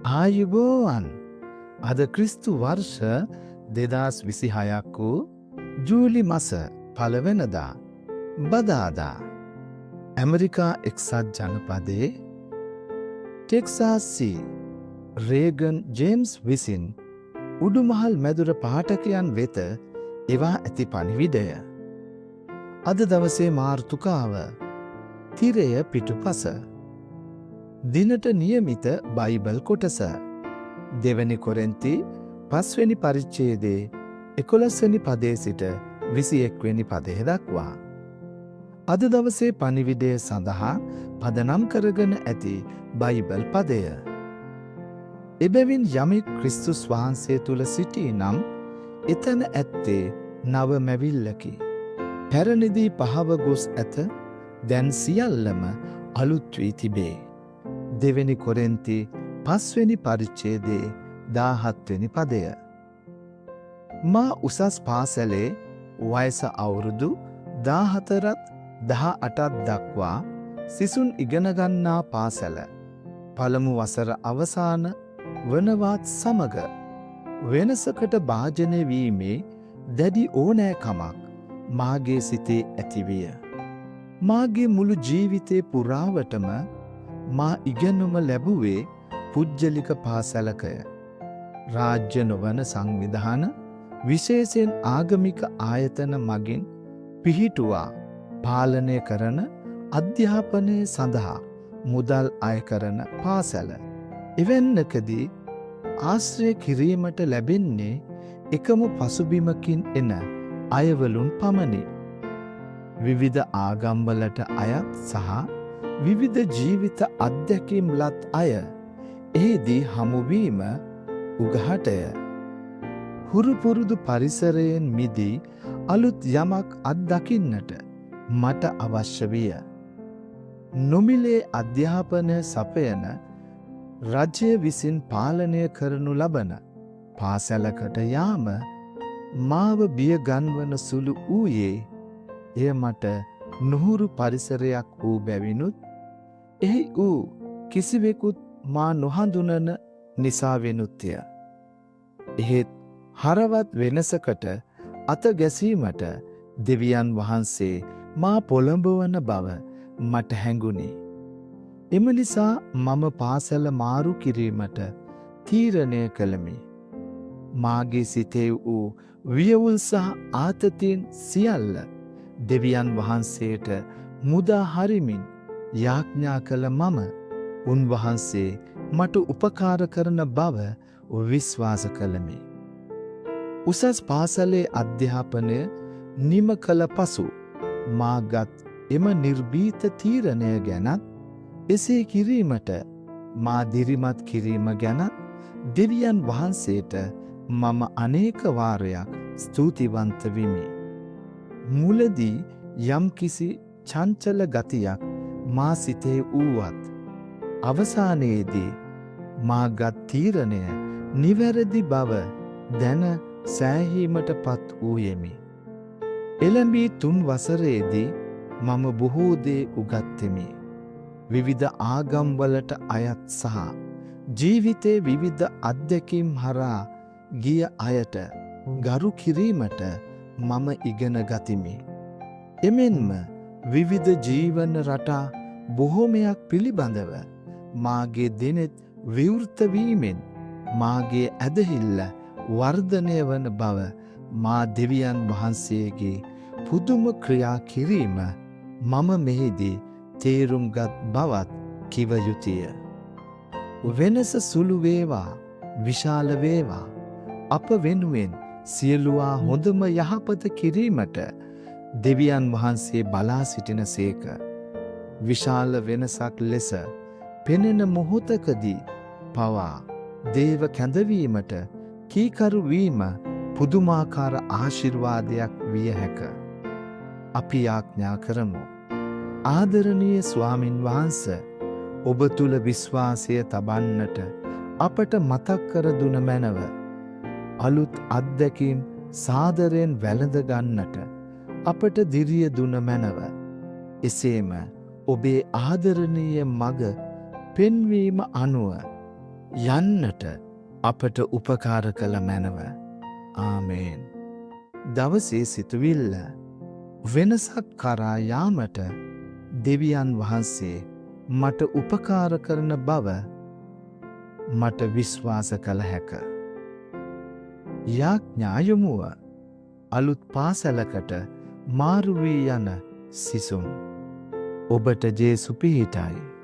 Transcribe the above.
ආයුබෝවන් අද ක්‍රිස්තු වර්ෂ 2026ක් වූ ජූලි මස 1 වෙනිදා බදාදා ඇමරිකා එක්සත් ජනපදයේ ටෙක්සාසි රේගන් ජේම්ස් විසින් උඩුමහල් මැදුර පාඨකයන් වෙත එවා ඇති පණිවිඩය. අද දවසේ මාර්තුකාව තිරය පිටුපස. දිනට නියමිත බයිබල් කොටස දෙවැනි කොරින්ති 5 වෙනි පරිච්ඡේදයේ 11 වෙනි පදයේ සිට 21 වෙනි පදය දක්වා. අද දවසේ පණිවිඩය සඳහා පදනම් කරගෙන ඇති බයිබල් පදය. එබැවින් යමෙක් ක්‍රිස්තුස් වහන්සේ තුල සිටී නම් එතන ඇත්තේ නව මැවිල්ලකි. පැරණිදී පහව ගොස් ඇත, දැන් සියල්ලම අලුත් වී තිබේ. දෙවැනි කොරින්ති 5 වෙනි පරිච්ඡේදයේ 17 වෙනි පදය. මා උසස් පාසලේ වයස අවුරුදු 14ත් 18ත් දක්වා සිසුන් ඉගෙන ගන්නා පාසල පළමු වසර අවසාන වනවත් සමග වෙනසකට භාජනය වීමේ දැඩි ඕනෑකමක් මාගේ සිතේ ඇතිවිය. මාගේ මුළු ජීවිතේ පුරාවටම මා ඉගෙනුම ලැබුවේ පුජ්‍යලික පාසලකය. රාජ්‍ය නොවන සංවිධාන විශේෂයෙන් ආගමික ආයතන මගින් පිහිටුවා පාලනය කරන අධ්‍යාපනය සඳහා මුදල් අය කරන පාසල. එවැන්නකදී ආශ්‍රය කිරීමට ලැබෙන්නේ එකම පසුබිමකින් එන අයවලුන් පමණි. විවිධ ආගම්වලට අයත් සහ විවිධ ජීවිත අත්දැකීම් ලත් අය එහිදී හමුවීම උගහටය. හුරුපුරුදු පරිසරයෙන් මිදී අලුත් යමක් අත්දකින්නට මට අවශ්‍ය විය. නොමිලේ අධ්‍යාපනය සපයන රජය විසින් පාලනය කරනු ලබන පාසලකට යාම මාව බිය ගන්වන සුළු වූයේ එය මට නුහුරු පරිසරයක් වූ බැවිනුත් එහි වූ කිසිවෙකුත් මා නොහඳුනන නිසා වෙනුත්ය. එහෙත් හරවත් වෙනසකට අත ගැසීමට දෙවියන් වහන්සේ මා පොළඹවන බව මට හැඟුණි. එම නිසා මම පාසල මාරු කිරීමට තීරණය කළෙමි. මාගේ සිතේ වූ වියවුල් සහ ආතතීන් සියල්ල දෙවියන් වහන්සේට මුදා හරිමින් යාඥා කළ මම උන්වහන්සේ මට උපකාර කරන බව විශ්වාස කළෙමි. උසස් පාසලේ අධ්‍යාපනය නිම කළ පසු මාගත් එම නිර්භීත තීරණය ගැනත් එසේ කිරීමට මා දිරිමත් කිරීම ගැනත් දෙවියන් වහන්සේට මම අනේක වාරයක් ස්තුතිවන්ත වෙමි. මුලදී යම් කිසි චංචල ගතියක් මා සිතේ වූවත් අවසානයේදී මාගත් තීරණය නිවැරදි බව දැන සෑහීමට පත් වූයෙමි. එළඹී 3 වසරේදී මම බොහෝ දේ උගත්ෙමි. විවිධ ආගම්වලට අයත් සහ ජීවිතේ විවිධ අත්දැකීම් හරහා ගිය අයට ගරු කිරීමට මම ඉගෙන ගතිමි. එමෙන්ම විවිධ ජීවන රටා බොහෝමයක් පිළිබඳව මාගේ දෙනෙත් විවෘත වීමෙන් මාගේ ඇදහිල්ල වර්ධනය වන බව මා දෙවියන් වහන්සේගේ පුදුම ක්‍රියා කිරීම මම මෙහිදී තේරුම්ගත් බවත් කිව යුතුය. වෙනස සුළු වේවා විශාල වේවා අප වෙනුවෙන් සියලුවා හොඳම යහපත කිරීමට දෙවියන් වහන්සේ බලා සිටින සේක. විශාල වෙනසක් ලෙස පෙනෙන මොහොතකදී පවා දේව කැඳවීමට කීකරු වීම පුදුමාකාර ආශිර්වාදයක් විය හැක. අපි යාඥා කරමු. ආදරණීය ස්වාමින් වහන්සේ, ඔබ තුල විශ්වාසය තබන්නට අපට මතක් කර දුන මැනව. අලුත් අත්දැකීම් සාදරයෙන් වැළඳ ගන්නට අපට දිරිය දුන මැනව. එසේම ඔබේ ආදරණීය මග පෙන්වීම අනුව යන්නට අපට උපකාර කළ මැනව. ආමේන්. දවසේ සිතුවිල්ල වෙනසක් කරා යාමට දෙවියන් වහන්සේ මට උපකාර කරන බව මට විශ්වාස කළ හැක. යාඥායමුව අලුත් පාසලකට මාරු වී යන සිසුන් ඔබට ජේසු පිහිටයි.